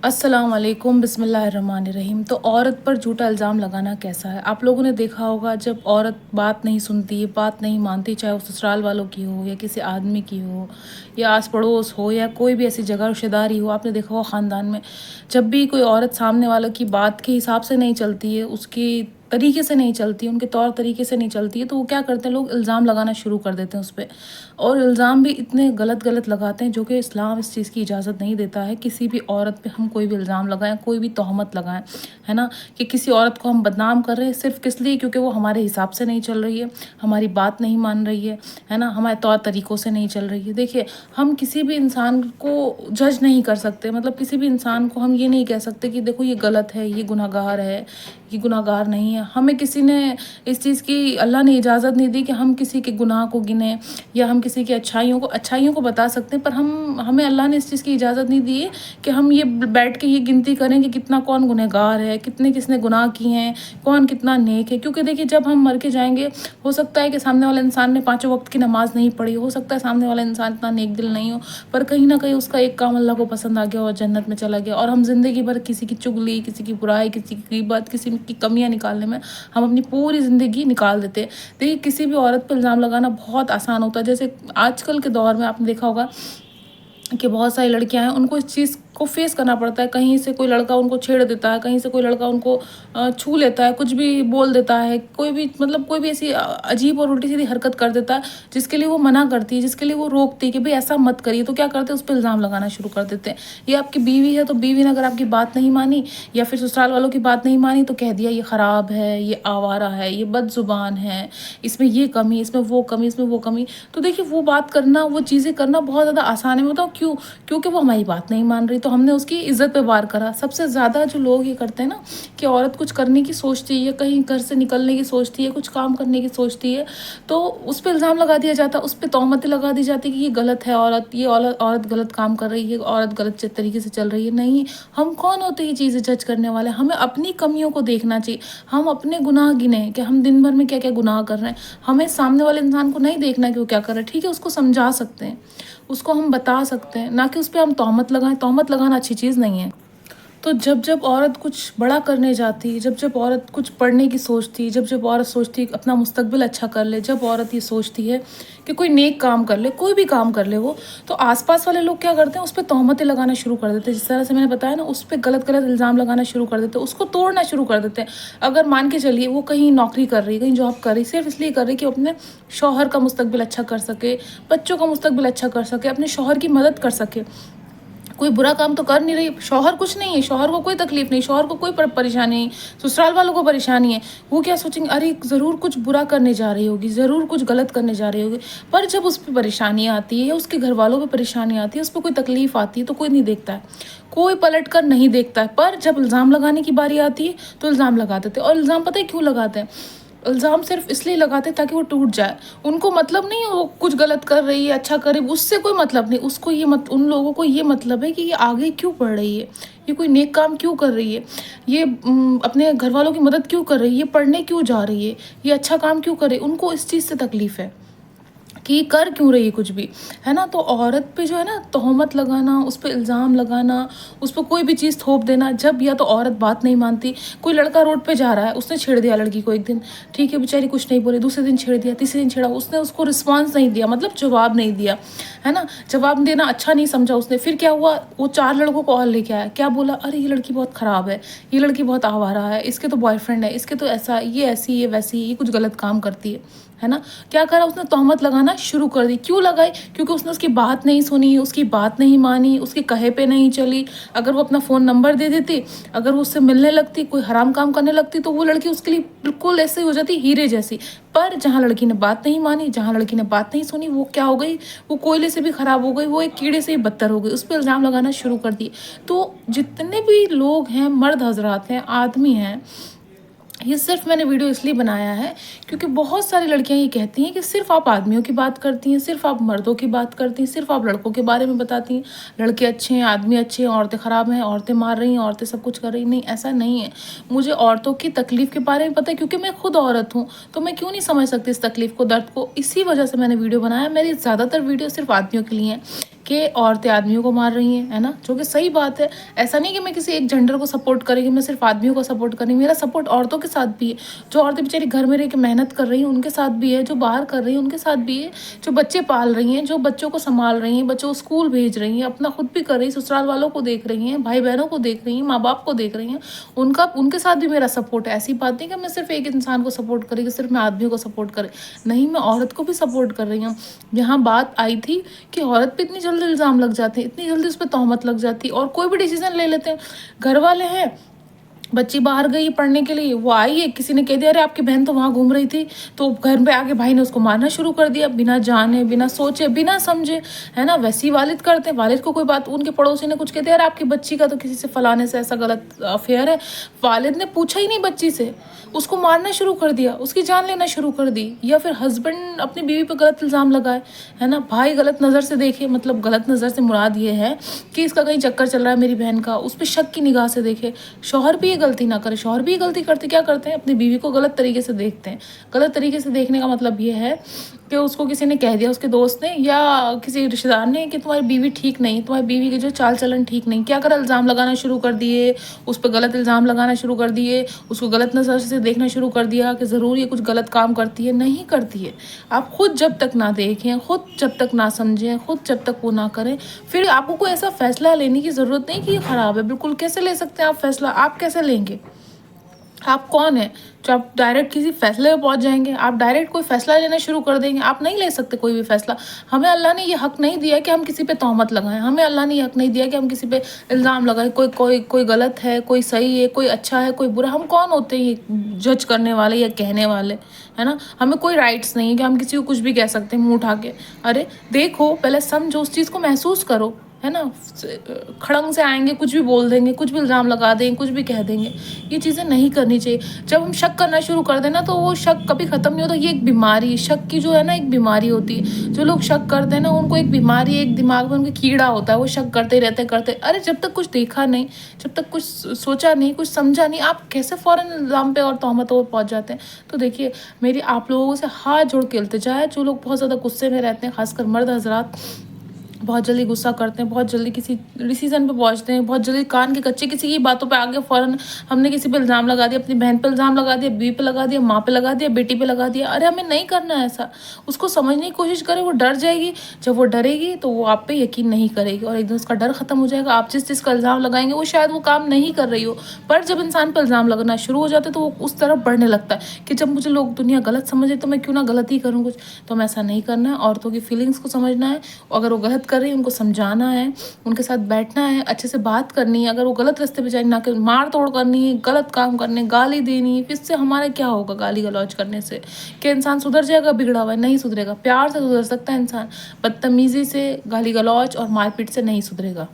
अस्सलाम वालेकुम, बिस्मिल्लाहिर्रहमानिर्रहीम। तो औरत पर झूठा इल्ज़ाम लगाना कैसा है? आप लोगों ने देखा होगा जब औरत बात नहीं सुनती है, बात नहीं मानती, चाहे वो ससुराल वालों की हो या किसी आदमी की हो या आस पड़ोस हो या कोई भी ऐसी जगह रिश्तेदारी हो, आपने देखा होगा ख़ानदान में जब भी कोई औरत सामने वालों की बात के हिसाब से नहीं चलती है, उसकी तरीके से नहीं चलती, उनके तौर तरीके से नहीं चलती है, तो वो क्या करते हैं, लोग इल्ज़ाम लगाना शुरू कर देते हैं उस पे। और इल्ज़ाम भी इतने गलत गलत लगाते हैं जो कि इस्लाम इस चीज़ की इजाज़त नहीं देता है। किसी भी औरत पे हम कोई भी इल्ज़ाम लगाएं, कोई भी तोहमत लगाएं, है ना, कि किसी औरत को हम बदनाम कर रहे हैं सिर्फ किस लिए, क्योंकि वो हमारे हिसाब से नहीं चल रही है, हमारी बात नहीं मान रही है ना, हमारे तौर तरीक़ों से नहीं चल रही है। देखिए, हम किसी भी इंसान को जज नहीं कर सकते, मतलब किसी भी इंसान को हम ये नहीं कह सकते कि देखो ये गलत है, ये गुनहगार है, ये गुनहगार नहीं है। हमें किसी ने इस चीज़ की, अल्लाह ने इजाज़त नहीं दी कि हम किसी के गुनाह को गिने या हम किसी की अच्छाइयों को बता सकते हैं, पर हमें अल्लाह ने इस चीज़ की इजाज़त नहीं दी है कि हम ये बैठ के ये गिनती करें कि कितना कौन गुनहगार है, कितने किसने गुनाह किए हैं, कौन कितना नेक है। क्योंकि देखिए, जब हम मर के जाएंगे, हो सकता है कि सामने वाले इंसान ने 5 वक्त की नमाज़ नहीं पढ़ी, हो सकता है सामने वाला इंसान इतना नेक दिल नहीं हो, पर कहीं ना कहीं उसका एक काम अल्लाह को पसंद आ गया और जन्नत में चला गया। और हम ज़िंदगी भर किसी की चुगली, किसी की बुराई, किसी की गीबत, किसी की कमियां निकालने में हम अपनी पूरी ज़िंदगी निकाल देते हैं। देखिए, किसी भी औरत पर इल्ज़ाम लगाना बहुत आसान होता है। जैसे आजकल के दौर में आपने देखा होगा कि बहुत सारी लड़कियां हैं, उनको इस चीज़ को फेस करना पड़ता है। कहीं से कोई लड़का उनको छेड़ देता है, कहीं से कोई लड़का उनको छू लेता है, कुछ भी बोल देता है, कोई भी मतलब कोई भी ऐसी अजीब और उल्टी सीधी हरकत कर देता है जिसके लिए वो मना करती है, जिसके लिए वो रोकती है कि भाई ऐसा मत करिए। तो क्या करते हैं, उस पर इल्ज़ाम लगाना शुरू कर देते हैं। ये आपकी बीवी है, तो बीवी ने अगर आपकी बात नहीं मानी या फिर ससुराल वालों की बात नहीं मानी, तो कह दिया ये ख़राब है, ये आवारा है, ये बदजुबान है, इसमें ये कमी, इसमें वो कमी, इसमें वो कमी। तो देखिए, वो बात करना, वो चीज़ें करना बहुत ज़्यादा आसान है। बताओ क्यों? क्योंकि वो हमारी बात नहीं मान रही, तो हमने उसकी इज्जत पे वार करा। सबसे ज़्यादा जो लोग ये करते हैं ना, कि औरत कुछ करने की सोचती है, कहीं घर से निकलने की सोचती है, कुछ काम करने की सोचती है, तो उस पर इल्ज़ाम लगा दिया जाता है, उस पर तोहमतें लगा दी जाती है कि ये गलत है औरत, ये औरत गलत काम कर रही है, औरत गलत तरीके से चल रही है। नहीं, हम कौन होते ये चीज़ें जज करने वाले? हमें अपनी कमियों को देखना चाहिए। हम अपने गुनाह गिने कि हम दिन भर में क्या क्या गुनाह कर रहे हैं। हमें सामने वाले इंसान को नहीं देखना कि वो क्या कर रहा है। ठीक है, उसको समझा सकते हैं, उसको हम बता सकते हैं, ना कि उस पे हम तोहमत लगाएं। तोहमत लगाना अच्छी चीज़ नहीं है। तो जब जब औरत कुछ बड़ा करने जाती, जब जब औरत कुछ पढ़ने की सोचती, जब जब औरत सोचती है कि अपना मुस्तकबिल अच्छा कर ले, जब औरत ये सोचती है कि कोई नेक काम कर ले, कोई भी काम कर ले वो, तो आसपास वाले लोग क्या करते हैं, उस पर तोहमतें लगाना शुरू कर देते हैं। जिस तरह से मैंने बताया ना, उस पर गलत गलत इल्ज़ाम लगाना शुरू कर देते हैं, उसको तोड़ना शुरू कर देते हैं। अगर मान के चलिए वो कहीं नौकरी कर रही है, कहीं जॉब कर रही, सिर्फ इसलिए कर रही कि वो अपने शौहर का मुस्तकबिल अच्छा कर सके, बच्चों का मुस्तकबिल अच्छा कर सके, अपने शौहर की मदद कर सके। कोई बुरा काम तो कर नहीं रही, शौहर कुछ नहीं है, शौहर को कोई तकलीफ नहीं, शौहर को कोई परेशानी नहीं, ससुराल वालों को परेशानी है। वो क्या सोचेंगे, अरे ज़रूर कुछ बुरा करने जा रही होगी, ज़रूर कुछ गलत करने जा रही होगी। पर जब उस पर परेशानी आती है या उसके घर वालों पर परेशानी आती है, उस पर कोई तकलीफ आती है, तो कोई नहीं देखता है, कोई पलट कर नहीं देखता है। पर जब इल्ज़ाम लगाने की बारी आती है तो इल्ज़ाम लगा देते हैं। और इल्ज़ाम पता है क्यों लगाते हैं? इल्ज़ाम सिर्फ इसलिए लगाते हैं ताकि वो टूट जाए। उनको मतलब नहीं है वो कुछ गलत कर रही है, अच्छा करे, उससे कोई मतलब नहीं। उसको ये उन लोगों को ये मतलब है कि ये आगे क्यों बढ़ रही है, ये कोई नेक काम क्यों कर रही है, ये अपने घर वालों की मदद क्यों कर रही है, ये पढ़ने क्यों जा रही है, ये अच्छा काम क्यों करे। उनको इस चीज़ से तकलीफ़ है कि ये कर क्यों रही है कुछ भी, है ना। तो औरत पे जो है ना तोहमत लगाना, उस पर इल्ज़ाम लगाना, उस पर कोई भी चीज़ थोप देना। जब या तो औरत बात नहीं मानती, कोई लड़का रोड पे जा रहा है, उसने छेड़ दिया लड़की को एक दिन, ठीक है, बेचारी कुछ नहीं बोली, दूसरे दिन छेड़ दिया, तीसरे दिन छेड़ा, उसने उसको रिस्पॉन्स नहीं दिया, मतलब जवाब नहीं दिया, है ना। जवाब देना अच्छा नहीं समझा उसने। फिर क्या हुआ, वो 4 लड़कों को और लेके आया। क्या बोला, अरे ये लड़की बहुत ख़राब है, ये लड़की बहुत आवारा है, इसके तो बॉयफ्रेंड है, इसके तो ऐसा, ये ऐसी, ये वैसी, ये कुछ गलत काम करती है ना। क्या करा उसने, तोहमत लगाना शुरू कर दी। क्यों लगाई? क्योंकि उसने उसकी बात नहीं सुनी, उसकी बात नहीं मानी, उसके कहे पे नहीं चली। अगर वो अपना फ़ोन नंबर दे देती, अगर वो उससे मिलने लगती, कोई हराम काम करने लगती, तो वो लड़की उसके लिए बिल्कुल ऐसे हो जाती, हीरे जैसी। पर जहाँ लड़की ने बात नहीं मानी, जहाँ लड़की ने बात नहीं सुनी, वो क्या हो गई, वो कोयले से भी ख़राब हो गई, वो एक कीड़े से भी बदतर हो गई। उस पर इल्ज़ाम लगाना शुरू कर दिए। तो जितने भी लोग हैं, मर्द हजरात हैं, आदमी हैं, ये सिर्फ मैंने वीडियो इसलिए बनाया है क्योंकि बहुत सारी लड़कियां ये कहती हैं कि सिर्फ आप आदमियों की बात करती हैं, सिर्फ आप मर्दों की बात करती हैं, सिर्फ आप लड़कों के बारे में बताती हैं, लड़के अच्छे हैं, आदमी अच्छे हैं, औरतें ख़राब हैं, औरतें मार रही हैं, औरतें सब कुछ कर रही हैं। नहीं, ऐसा नहीं है। मुझे औरतों की तकलीफ़ के बारे में पता है क्योंकि मैं खुद औरत हूँ, तो मैं क्यों नहीं समझ सकती इस तकलीफ़ को, दर्द को। इसी वजह से मैंने वीडियो बनाया। मेरी ज़्यादातर वीडियो सिर्फ आदमियों के लिए हैं کہ عورتیں آدمیوں کو مار رہی ہیں، ہے نا، جو کہ صحیح بات ہے۔ ایسا نہیں کہ میں کسی ایک جینڈر کو سپورٹ کریں گی، میں صرف آدمیوں کو سپورٹ کریں گی، میرا سپورٹ عورتوں کے ساتھ بھی ہے، جو عورتیں بیچاری گھر میں رہ کے محنت کر رہی ہیں ان کے ساتھ بھی ہے، جو باہر کر رہی ہیں ان کے ساتھ بھی ہے، جو بچے پال رہی ہیں، جو بچوں کو سنبھال رہی ہیں، بچوں کو اسکول بھیج رہی ہیں، اپنا خود بھی کر رہی ہیں، سسرال والوں کو دیکھ رہی ہیں، بھائی بہنوں کو دیکھ رہی ہیں، ماں باپ کو دیکھ رہی ہیں، ان کے ساتھ بھی میرا سپورٹ ہے۔ ایسی بات نہیں کہ میں صرف ایک انسان کو سپورٹ کریں گی، صرف میں آدمیوں کو سپورٹ کریں، نہیں، میں عورت کو بھی سپورٹ کر رہی ہوں۔ یہاں بات آئی تھی کہ عورت پہ اتنی جلدی الزام لگ جاتے ہیں، اتنی جلدی اس پہ تہمت لگ جاتی ہے اور کوئی بھی ڈیسیزن لے لیتے ہیں۔ گھر والے ہیں، بچی باہر گئی پڑھنے کے لیے، وہ آئی ہے، کسی نے کہہ دیا ارے آپ کی بہن تو وہاں گھوم رہی تھی، تو گھر پہ آگے بھائی نے اس کو مارنا شروع کر دیا، بنا جانے، بنا سوچے، بنا سمجھے، ہے نا۔ ویسے ہی والد کرتے ہیں، والد کو کوئی بات، ان کے پڑوسی نے کچھ کہہ دیا ارے آپ کی بچی کا تو کسی سے فلانے سے ایسا غلط افیئر ہے، والد نے پوچھا ہی نہیں بچی سے، اس کو مارنا شروع کر دیا، اس کی جان لینا شروع کر دی۔ یا پھر ہسبینڈ اپنی بیوی پہ غلط الزام لگائے، ہے نا، بھائی غلط نظر سے دیکھے، مطلب غلط نظر سے مراد یہ ہے کہ اس کا کہیں چکر چل رہا ہے میری بہن کا، اس پہ شک کی نگاہ سے دیکھے۔ شوہر بھی یہ غلطی نہ کرے، شوہر بھی یہ غلطی کرتے، کیا کرتے ہیں، اپنی بیوی کو غلط طریقے سے دیکھتے ہیں۔ غلط طریقے سے دیکھنے کا مطلب یہ ہے کہ اس کو کسی نے کہہ دیا، اس کے دوست نے یا کسی رشتہ دار نے کہ تمہاری بیوی ٹھیک نہیں، تمہاری بیوی کے جو چال چلن ٹھیک نہیں، کیا کرا الزام لگانا شروع کر دیے، اس پہ غلط الزام لگانا شروع کر دیے، اس کو غلط نظر سے دیکھنا شروع کر دیا کہ ضرور یہ کچھ غلط کام کرتی ہے، نہیں کرتی ہے۔ آپ خود جب تک نہ دیکھیں، خود جب تک نہ سمجھیں، خود جب تک وہ نہ کریں، پھر آپ کو کوئی ایسا فیصلہ لینے کی ضرورت نہیں کہ یہ خراب ہے، بالکل کیسے لے سکتے ہیں آپ فیصلہ، آپ کیسے لیں گے؟ آپ کون ہیں جو آپ ڈائریکٹ کسی فیصلے پہ پہنچ جائیں گے؟ آپ ڈائریکٹ کوئی فیصلہ لینا شروع کر دیں گے؟ آپ نہیں لے سکتے کوئی بھی فیصلہ۔ ہمیں اللہ نے یہ حق نہیں دیا کہ ہم کسی پہ تہمت لگائیں، ہمیں اللہ نے یہ حق نہیں دیا کہ ہم کسی پہ الزام لگائیں، کوئی غلط ہے، کوئی صحیح ہے، کوئی اچھا ہے، کوئی برا۔ ہم کون ہوتے ہیں یہ جج کرنے والے یا کہنے والے، ہے نا۔ ہمیں کوئی رائٹس نہیں ہے کہ ہم کسی کو کچھ بھی کہہ سکتے ہیں منہ اٹھا کے۔ ارے دیکھو، پہلے سمجھو، اس چیز کو محسوس کرو، ہے نا۔ کھڑنگ سے آئیں گے، کچھ بھی بول دیں گے، کچھ بھی الزام لگا دیں گے، کچھ بھی کہہ دیں گے، یہ چیزیں نہیں کرنی چاہیے۔ جب ہم شک کرنا شروع کر دیں نا تو وہ شک کبھی ختم نہیں ہوتا، یہ ایک بیماری، شک کی جو ہے نا ایک بیماری ہوتی ہے۔ جو لوگ شک کرتے ہیں نا ان کو ایک بیماری، ایک دماغ میں ان کے کیڑا ہوتا ہے، وہ شک کرتے رہتے۔ ارے جب تک کچھ دیکھا نہیں، جب تک کچھ سوچا نہیں، کچھ سمجھا نہیں، آپ کیسے فوراً الزام پہ اور تہمتوں پہ پہنچ جاتے ہیں؟ تو دیکھیے، میری آپ لوگوں سے ہاتھ جوڑ کے التجا ہے، جو لوگ بہت زیادہ غصے میں رہتے ہیں، خاص کر مرد حضرات، بہت جلدی غصہ کرتے ہیں، بہت جلدی کسی ڈیسیزن پہ پہنچتے ہیں، بہت جلدی کان کے کچے کسی کی باتوں پہ آگے فوراً ہم نے کسی پہ الزام لگا دیا، اپنی بہن پہ الزام لگا دیا، بیوی پہ لگا دیا، ماں پہ لگا دیا، بیٹی پہ لگا دیا۔ ارے ہمیں نہیں کرنا ہے ایسا، اس کو سمجھنے کی کوشش کریں، وہ ڈر جائے گی، جب وہ ڈرے گی تو وہ آپ پہ یقین نہیں کرے گی اور ایک دن اس کا ڈر ختم ہو جائے گا۔ آپ جس کا الزام لگائیں گے وہ شاید وہ کام نہیں کر رہی ہو، پر جب انسان پہ الزام لگنا شروع ہو جاتا ہے تو وہ اس طرف بڑھنے لگتا ہے کہ جب مجھے لوگ دنیا غلط سمجھے تو میں کیوں نہ غلطی کروں کچھ۔ تو ہمیں ایسا نہیں کرنا ہے، عورتوں کی فیلنگس کو سمجھنا ہے، اگر وہ غلط کر رہی ہیں ان کو سمجھانا ہے، ان کے ساتھ بیٹھنا ہے، اچھے سے بات کرنی ہے، اگر وہ غلط راستے پہ جائیں نہ کہ مار توڑ کرنی ہے، غلط کام کرنے، گالی دینی ہے، اس سے ہمارے کیا ہوگا گالی گلوچ کرنے سے؟ کہ انسان سدھر جائے گا بگڑا ہوا ہے؟ نہیں سدھرے گا۔ پیار سے سدھر سکتا ہے انسان، بدتمیزی سے، گالی گلوچ اور مار پیٹ سے نہیں سدھرے گا۔